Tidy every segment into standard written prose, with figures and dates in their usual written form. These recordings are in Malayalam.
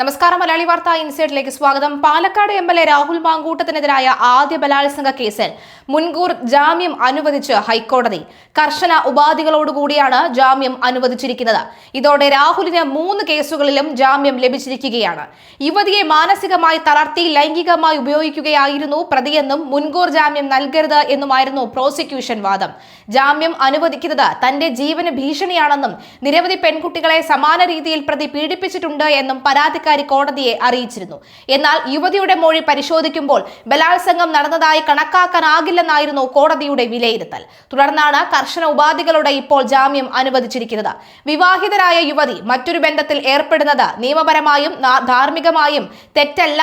നമസ്കാരം. മലയാളി വാർത്ത ഇൻസൈഡിലേക്ക് സ്വാഗതം. പാലക്കാട് എംഎൽഎ രാഹുൽ മാങ്കൂട്ടത്തിനെതിരായ ആദ്യ ബലാത്സംഗ കേസിൽ മുൻകൂർ ജാമ്യം അനുവദിച്ച് ഹൈക്കോടതി. കർശന ഉപാധികളോടുകൂടിയാണ് ജാമ്യം അനുവദിച്ചിരിക്കുന്നത്. ഇതോടെ രാഹുലിന് 3 കേസുകളിലും ജാമ്യം ലഭിച്ചിരിക്കുകയാണ്. യുവതിയെ മാനസികമായി തളർത്തി ലൈംഗികമായി ഉപയോഗിക്കുകയായിരുന്നു പ്രതിയെന്നും മുൻകൂർ ജാമ്യം നൽകരുത് എന്നുമായിരുന്നു പ്രോസിക്യൂഷൻ വാദം. ജാമ്യം അനുവദിക്കുന്നത് തന്റെ ജീവന് ഭീഷണിയാണെന്നും നിരവധി പെൺകുട്ടികളെ സമാന രീതിയിൽ പ്രതി പീഡിപ്പിച്ചിട്ടുണ്ട് എന്നും പരാതി കോടതിയെ അറിയിച്ചിരുന്നു. എന്നാൽ യുവതിയുടെ മൊഴി പരിശോധിക്കുമ്പോൾ ബലാത്സംഗം നടന്നതായി കണക്കാക്കാനാകില്ലെന്നായിരുന്നു കോടതിയുടെ വിലയിരുത്തൽ. തുടർന്നാണ് കർശന ഉപാധികളോടെ ഇപ്പോൾ ജാമ്യം അനുവദിച്ചിരിക്കുന്നത്. വിവാഹിതരായ യുവതി മറ്റൊരു ബന്ധത്തിൽ ഏർപ്പെടുന്നത് നിയമപരമായും ധാർമ്മികമായും തെറ്റല്ല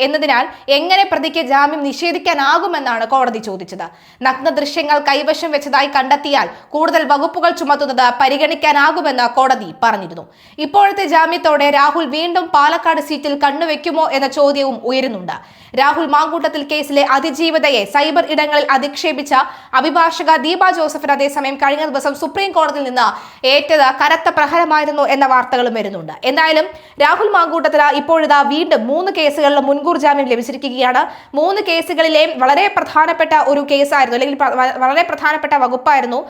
എന്നതിനാൽ എങ്ങനെ പ്രതിക്ക് ജാമ്യം നിഷേധിക്കാനാകുമെന്നാണ് കോടതി ചോദിച്ചത്. നഗ്ന ദൃശ്യങ്ങൾ കൈവശം വെച്ചതായി കണ്ടെത്തിയാൽ കൂടുതൽ വകുപ്പുകൾ ചുമത്തുന്നത് പരിഗണിക്കാനാകുമെന്ന് കോടതി പറഞ്ഞിരുന്നു. ഇപ്പോഴത്തെ ജാമ്യത്തോടെ രാഹുൽ വീണ്ടും പാലക്കാട് സീറ്റിൽ കണ്ണുവെക്കുമോ എന്ന ചോദ്യവും ഉയരുന്നുണ്ട്. രാഹുൽ മാങ്കൂട്ടത്തിൽ കേസിലെ അതിജീവിതയെ സൈബർ ഇടങ്ങളിൽ അധിക്ഷേപിച്ച അഭിഭാഷക ദീപ ജോസഫിന് അതേസമയം കഴിഞ്ഞ ദിവസം സുപ്രീം കോടതിയിൽ നിന്ന് ഏറ്റത് കനത്ത പ്രഹരമായിരുന്നു എന്ന വാർത്തകളും വരുന്നുണ്ട്. എന്തായാലും രാഹുൽ മാങ്കൂട്ടത്തിന് ഇപ്പോഴിതാ വീണ്ടും 3 കേസുകളിലും മുൻകൂർ ജാമ്യം ലഭിച്ചിരിക്കുകയാണ്. 3 കേസുകളിലെയും വളരെ പ്രധാനപ്പെട്ട ഒരു കേസായിരുന്നു, അല്ലെങ്കിൽ വളരെ പ്രധാനപ്പെട്ട വകുപ്പായിരുന്നു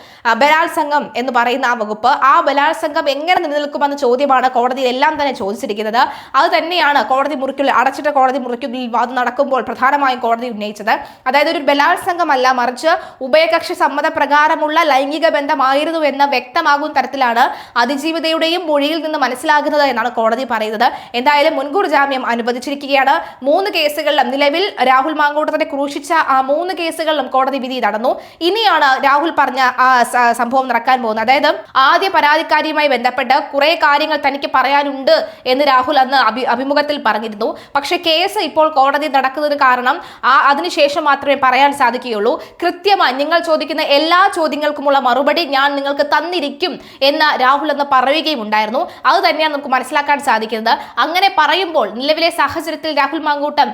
ബലാത്സംഗം എന്ന് പറയുന്ന ആ വകുപ്പ്. ആ ബലാത്സംഗം എങ്ങനെ നിലനിൽക്കുമെന്ന ചോദ്യമാണ് കോടതിയിൽ എല്ലാം തന്നെ ചോദിച്ചിരിക്കുന്നത്. അത് തന്നെയാണ് കോടതി മുറിക്കുള്ളിൽ, അടച്ചിട്ട കോടതി മുറിക്കുള്ളിൽ വാദം നടക്കുമ്പോൾ പ്രധാനമായും കോടതി ഉന്നയിച്ചത്. അതായത് ഒരു ബലാത്സംഗമല്ല, മറിച്ച് ഉഭയകക്ഷി സമ്മതപ്രകാരമുള്ള ലൈംഗിക ബന്ധമായിരുന്നു എന്ന് വ്യക്തമാകുന്ന തരത്തിലാണ് അതിജീവിതയുടെയും മൊഴിയിൽ നിന്ന് മനസ്സിലാകുന്നത് എന്നാണ് കോടതി പറയുന്നത്. എന്തായാലും മുൻകൂർ ജാമ്യം അനുവദിച്ചിരിക്കുകയാണ്. 3 കേസുകളിലും നിലവിൽ രാഹുൽ മാങ്കൂട്ടത്തിനെ ക്രൂശിച്ച ആ 3 കേസുകളിലും കോടതി വിധി നടന്നു. ഇനിയാണ് രാഹുൽ പറഞ്ഞ സംഭവം നടക്കാൻ പോകുന്നത്. അതായത് ആദ്യ പരാതിക്കാരിയുമായി ബന്ധപ്പെട്ട് കുറെ കാര്യങ്ങൾ തനിക്ക് പറയാനുണ്ട് എന്ന് രാഹുൽ അന്ന് അഭിമുഖത്തിൽ പറഞ്ഞിരുന്നു. പക്ഷേ കേസ് ഇപ്പോൾ കോടതി നടക്കുന്നതിന് കാരണം അതിനുശേഷം മാത്രമേ പറയാൻ സാധിക്കുകയുള്ളൂ. കൃത്യമായി നിങ്ങൾ ചോദിക്കുന്ന എല്ലാ ചോദ്യങ്ങൾക്കുമുള്ള മറുപടി ഞാൻ നിങ്ങൾക്ക് തന്നിരിക്കും എന്ന് രാഹുൽ എന്ന് പറയുകയും ഉണ്ടായിരുന്നു. അത് തന്നെയാണ് നമുക്ക് മനസ്സിലാക്കാൻ സാധിക്കുന്നത്. അങ്ങനെ പറയുമ്പോൾ നിലവിലെ സാഹചര്യത്തിൽ രാഹുൽ മാങ്കൂട്ടം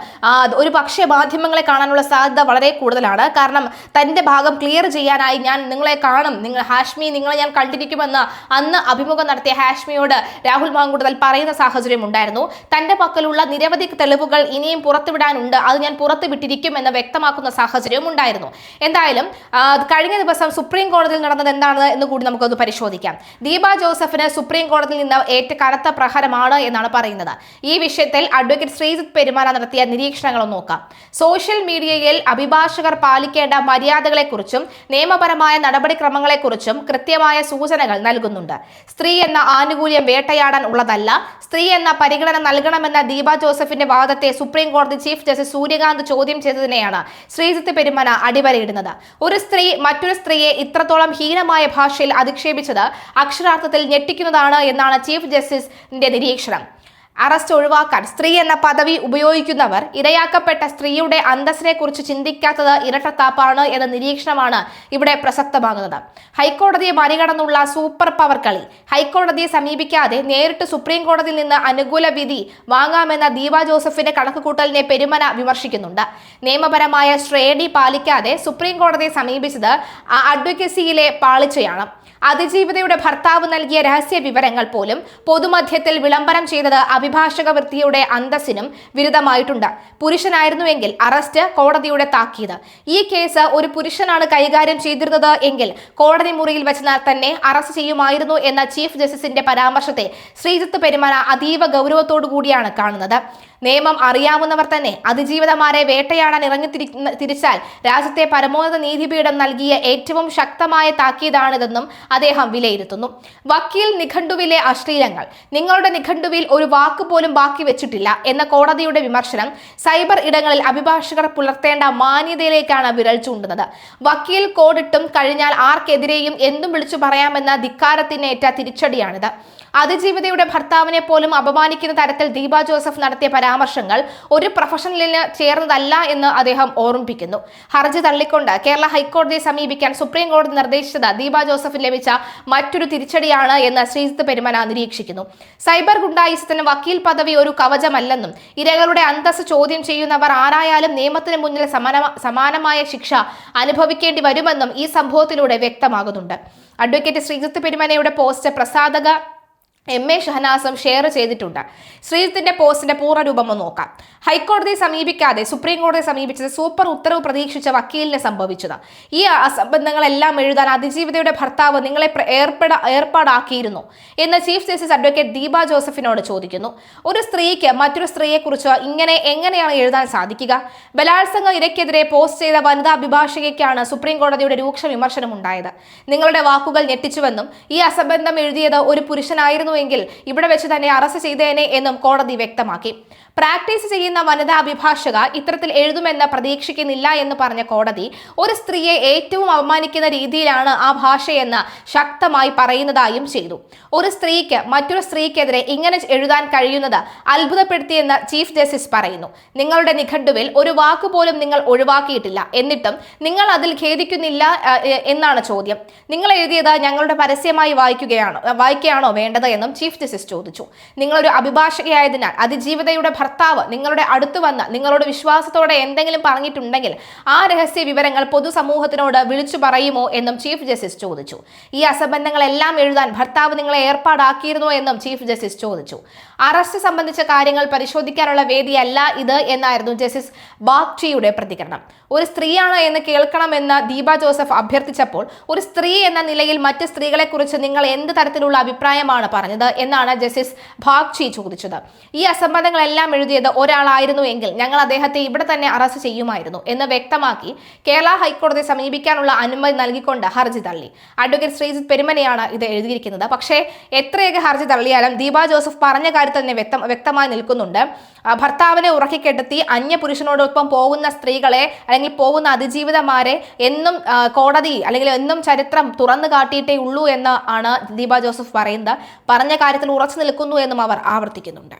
ഒരു പക്ഷേ മാധ്യമങ്ങളെ കാണാനുള്ള സാധ്യത വളരെ കൂടുതലാണ്. കാരണം തന്റെ ഭാഗം ക്ലിയർ ചെയ്യാനായി ഞാൻ നിങ്ങളെ കാണും, ഹാഷ്മി നിങ്ങളെ ഞാൻ കണ്ടിരിക്കുമെന്ന് അന്ന് അഭിമുഖം നടത്തിയ ഹാഷ്മിയോട് രാഹുൽ മാങ്കൂട്ടത്തിൽ പറയുന്ന സാഹചര്യം ഉണ്ടായിരുന്നു. തന്റെ പക്കലുള്ള നിരവധി തെളിവുകൾ ഇനിയും പുറത്തുവിടാനുണ്ട്, അത് ഞാൻ പുറത്തുവിട്ടിരിക്കും എന്ന് വ്യക്തമാക്കുന്ന സാഹചര്യവും ഉണ്ടായിരുന്നു. എന്തായാലും കഴിഞ്ഞ ദിവസം സുപ്രീം കോടതിയിൽ നടന്നത് എന്താണ് എന്ന് കൂടി നമുക്കൊന്ന് പരിശോധിക്കാം. ദീപ ജോസഫിന് സുപ്രീം കോടതിയിൽ നിന്ന് ഏറ്റ കനത്ത പ്രഹരമാണ് എന്നാണ് പറയുന്നത്. ഈ വിഷയത്തിൽ അഡ്വക്കേറ്റ് ശ്രീജിത്ത് പെരുമാന നടത്തിയ നിരീക്ഷണങ്ങളും നോക്കാം. സോഷ്യൽ മീഡിയയിൽ അഭിഭാഷകർ പാലിക്കേണ്ട മര്യാദകളെക്കുറിച്ചും നിയമപരമായ നടപടിക്രമങ്ങളെക്കുറിച്ചും കൃത്യമായ സൂചനകൾ നൽകുന്നുണ്ട്. സ്ത്രീ എന്ന ആനുകൂല്യം വേട്ടയാടാൻ ഉള്ളതല്ല, സ്ത്രീ എന്ന പരിഗണന നൽകണമെന്ന ദീപ ജോസഫിന്റെ വാദത്തെ സുപ്രീം കോടതി ചീഫ് ജസ്റ്റിസ് സൂര്യകാന്ത് ചോദ്യം ചെയ്തതിനെയാണ് ശ്രീജിത്ത് പെരുമന അടിവരയിടുന്നത്. ഒരു സ്ത്രീ മറ്റൊരു സ്ത്രീയെ ഇത്രത്തോളം ഹീനമായ ഭാഷയിൽ അധിക്ഷേപിച്ചത് അക്ഷരാർത്ഥത്തിൽ ഞെട്ടിക്കുന്നതാണ് എന്നാണ് ചീഫ് ജസ്റ്റിസിന്റെ നിരീക്ഷണം. അറസ്റ്റ് ഒഴിവാക്കാൻ സ്ത്രീ എന്ന പദവി ഉപയോഗിക്കുന്നവർ ഇരയാക്കപ്പെട്ട സ്ത്രീയുടെ അന്തസ്സിനെ കുറിച്ച് ചിന്തിക്കാത്തത് ഇരട്ടത്താപ്പാണ് എന്ന നിരീക്ഷണമാണ് ഇവിടെ പ്രസക്തമാകുന്നത്. ഹൈക്കോടതിയെ മറികടന്നുള്ള സൂപ്പർ പവർ കളി. ഹൈക്കോടതിയെ സമീപിക്കാതെ നേരിട്ട് സുപ്രീം കോടതിയിൽ നിന്ന് അനുകൂല വിധി വാങ്ങാമെന്ന ദീപ ജോസഫിന്റെ കണക്കുകൂട്ടലിനെ പെരുമന വിമർശിക്കുന്നുണ്ട്. നിയമപരമായ ശ്രേണി പാലിക്കാതെ സുപ്രീം കോടതിയെ സമീപിച്ചത് അഡ്വക്കസിയിലെ പാളിച്ചയാണ്. അതിജീവിതയുടെ ഭർത്താവ് നൽകിയ രഹസ്യ വിവരങ്ങൾ പോലും പൊതുമധ്യത്തിൽ വിളംബരം ചെയ്തത് അഭിഭാഷക വൃത്തിയുടെ അന്തസ്സിനും വിരുദ്ധമായിട്ടുണ്ട്. പുരുഷനായിരുന്നുവെങ്കിൽ അറസ്റ്റ്, കോടതിയുടെ താക്കീത്. ഈ കേസ് ഒരു പുരുഷനാണ് കൈകാര്യം ചെയ്തിരുന്നത് എങ്കിൽ കോടതി മുറിയിൽ വെച്ച് തന്നെ അറസ്റ്റ് ചെയ്യുമായിരുന്നു എന്ന ചീഫ് ജസ്റ്റിസിന്റെ പരാമർശത്തെ ശ്രീജിത്ത് പെരുമന അതീവ ഗൗരവത്തോടു കൂടിയാണ് കാണുന്നത്. നിയമം അറിയാവുന്നവർ തന്നെ അതിജീവിതമാരെ വേട്ടയാടാൻ തിരിച്ചാൽ രാജ്യത്തെ പരമോന്നത നീതിപീഠം നൽകിയ ഏറ്റവും ശക്തമായ താക്കീതാണിതെന്നും അദ്ദേഹം വിലയിരുത്തുന്നു. വക്കീൽ നിഘണ്ടുവിലെ അശ്ലീലങ്ങൾ. നിങ്ങളുടെ നിഘണ്ടുവിൽ ഒരു വാക്ക് പോലും ബാക്കി വെച്ചിട്ടില്ല എന്ന കോടതിയുടെ വിമർശനം സൈബർ ഇടങ്ങളിൽ അഭിഭാഷകർ പുലർത്തേണ്ട മാന്യതയിലേക്കാണ് വിരൽ ചൂണ്ടുന്നത്. വക്കീൽ കോഡിട്ടും കഴിഞ്ഞാൽ ആർക്കെതിരെയും എന്തും വിളിച്ചു പറയാമെന്ന ധിക്കാരത്തിനേറ്റ തിരിച്ചടിയാണിത്. അതിജീവിതയുടെ ഭർത്താവിനെ പോലും അപമാനിക്കുന്ന തരത്തിൽ ദീപ ജോസഫ് നടത്തിയ പരാമർശങ്ങൾ ഒരു പ്രൊഫഷണലിന് ചേർന്നതല്ല എന്ന് അദ്ദേഹം ഓർമ്മിപ്പിക്കുന്നു. ഹർജി തള്ളിക്കൊണ്ട് കേരള ഹൈക്കോടതിയെ സമീപിക്കാൻ സുപ്രീം കോടതി നിർദ്ദേശിച്ചത് ദീപ ജോസഫിന് ലഭിച്ച മറ്റൊരു തിരിച്ചടിയാണ് എന്ന് ശ്രീജിത്ത് പെരുമന നിരീക്ഷിക്കുന്നു. സൈബർ ഗുണ്ടായിസത്തിന് വക്കീൽ പദവി ഒരു കവചമല്ലെന്നും ഇരകളുടെ അന്തസ്സ് ചോദ്യം ചെയ്യുന്നവർ ആരായാലും നിയമത്തിന് മുന്നിൽ സമാനമായ ശിക്ഷ അനുഭവിക്കേണ്ടി വരുമെന്നും ഈ സംഭവത്തിലൂടെ വ്യക്തമാകുന്നുണ്ട്. അഡ്വക്കേറ്റ് ശ്രീജിത്ത് പെരുമനയുടെ പോസ്റ്റ് പ്രസാധക MA ഷഹനാസും ഷെയർ ചെയ്തിട്ടുണ്ട്. ശ്രീജിത്തിന്റെ പോസ്റ്റിന്റെ പൂർണ്ണരൂപം ഒന്ന് നോക്കാം. ഹൈക്കോടതിയെ സമീപിക്കാതെ സുപ്രീം കോടതിയെ സമീപിച്ചത് സൂപ്പർ ഉത്തരവ് പ്രതീക്ഷിച്ച വക്കീലിന് സംഭവിച്ചത്. ഈ അസംബന്ധങ്ങളെല്ലാം എഴുതാൻ അതിജീവിതയുടെ ഭർത്താവ് നിങ്ങളെ ഏർപ്പാടാക്കിയിരുന്നു എന്ന് ചീഫ് ജസ്റ്റിസ് അഡ്വക്കേറ്റ് ദീപ ജോസഫിനോട് ചോദിക്കുന്നു. ഒരു സ്ത്രീക്ക് മറ്റൊരു സ്ത്രീയെക്കുറിച്ച് എങ്ങനെയാണ് എഴുതാൻ സാധിക്കുക? ബലാത്സംഗ ഇരയ്ക്കെതിരെ പോസ്റ്റ് ചെയ്ത വനിതാ അഭിഭാഷകയ്ക്കാണ് സുപ്രീം കോടതിയുടെ രൂക്ഷ വിമർശനം ഉണ്ടായത്. നിങ്ങളുടെ വാക്കുകൾ ഞെട്ടിച്ചുവെന്നും ഈ അസംബന്ധം എഴുതിയത് ഒരു പുരുഷനായിരുന്നു എങ്കിൽ ഇവിടെ വെച്ച് തന്നെ അറസ്റ്റ് ചെയ്തേനെ എന്നും കോടതി വ്യക്തമാക്കി. പ്രാക്ടീസ് ചെയ്യുന്ന വനിതാ അഭിഭാഷക ഇത്തരത്തിൽ എഴുതുമെന്ന് പ്രതീക്ഷിക്കുന്നില്ല എന്ന് പറഞ്ഞ കോടതി ഒരു സ്ത്രീയെ ഏറ്റവും അവമാനിക്കുന്ന രീതിയിലാണ് ആ ഭാഷയെന്ന് ശക്തമായി പറയുന്നതായും ചെയ്തു. ഒരു സ്ത്രീക്ക് മറ്റൊരു സ്ത്രീക്കെതിരെ ഇങ്ങനെ എഴുതാൻ കഴിയുന്നത് അത്ഭുതപ്പെടുത്തിയെന്ന് ചീഫ് ജസ്റ്റിസ് പറയുന്നു. നിങ്ങളുടെ നിഘണ്ടുവിൽ ഒരു വാക്ക് പോലും നിങ്ങൾ ഒഴിവാക്കിയിട്ടില്ല, എന്നിട്ടും നിങ്ങൾ അതിൽ ഖേദിക്കുന്നില്ല എന്നാണ് ചോദ്യം. നിങ്ങൾ എഴുതിയത് ഞങ്ങളുടെ പരസ്യമായി വായിക്കുകയാണോ വേണ്ടത് എന്നും ചീഫ് ജസ്റ്റിസ് ചോദിച്ചു. നിങ്ങളൊരു അഭിഭാഷകയായതിനാൽ അതിജീവിതയുടെ ഭർത്താവ് നിങ്ങളുടെ അടുത്ത് വന്ന് നിങ്ങളോട് വിശ്വാസത്തോടെ എന്തെങ്കിലും പറഞ്ഞിട്ടുണ്ടെങ്കിൽ ആ രഹസ്യ വിവരങ്ങൾ പൊതുസമൂഹത്തിനോട് വിളിച്ചു പറയുമോ എന്നും ചീഫ് ജസ്റ്റിസ് ചോദിച്ചു. ഈ അസംബന്ധങ്ങളെല്ലാം എഴുതാൻ ഭർത്താവ് നിങ്ങളെ ഏർപ്പാടാക്കിയിരുന്നോ എന്നും ചീഫ് ജസ്റ്റിസ് ചോദിച്ചു. അറസ്റ്റ് സംബന്ധിച്ച കാര്യങ്ങൾ പരിശോധിക്കാനുള്ള വേദിയല്ല ഇത് എന്നായിരുന്നു ജസ്റ്റിസ് ബാഗ്ചിയുടെ പ്രതികരണം. ഒരു സ്ത്രീയാണ് എന്ന് കേൾക്കണമെന്ന് ദീപ ജോസഫ് അഭ്യർത്ഥിച്ചപ്പോൾ ഒരു സ്ത്രീ എന്ന നിലയിൽ മറ്റ് സ്ത്രീകളെ കുറിച്ച് നിങ്ങൾ എന്ത് തരത്തിലുള്ള അഭിപ്രായമാണ് പറഞ്ഞത് എന്നാണ് ജസ്റ്റിസ് ബാഗ്ചി ചോദിച്ചത്. ഈ അസംബന്ധങ്ങളെല്ലാം എഴുതിയത് ഒരാളായിരുന്നു എങ്കിൽ ഞങ്ങൾ അദ്ദേഹത്തെ ഇവിടെ തന്നെ അറസ്റ്റ് ചെയ്യുമായിരുന്നു എന്ന് വ്യക്തമാക്കി കേരള ഹൈക്കോടതിയെ സമീപിക്കാനുള്ള അനുമതി നൽകിക്കൊണ്ട് ഹർജി തള്ളി. അഡ്വക്കേറ്റ് ശ്രീജിത്ത് പെരുമനയാണ് ഇത് എഴുതിയിരിക്കുന്നത്. പക്ഷേ എത്രയൊക്കെ ഹർജി തള്ളിയാലും ദീപ ജോസഫ് പറഞ്ഞ കാര്യത്തിൽ തന്നെ വ്യക്തമായി നിൽക്കുന്നുണ്ട്. ഭർത്താവിനെ ഉറക്കിക്കെടുത്തി അന്യ പുരുഷനോടൊപ്പം പോകുന്ന സ്ത്രീകളെ അല്ലെങ്കിൽ പോകുന്ന അതിജീവിതമാരെ എന്നും കോടതി അല്ലെങ്കിൽ എന്നും ചരിത്രം തുറന്നു കാട്ടിയിട്ടേ ഉള്ളൂ എന്ന് ആണ് ദീപ ജോസഫ് പറയുന്നത്. പറഞ്ഞ കാര്യത്തിൽ ഉറച്ചു നിൽക്കുന്നു എന്നും അവർ ആവർത്തിക്കുന്നുണ്ട്.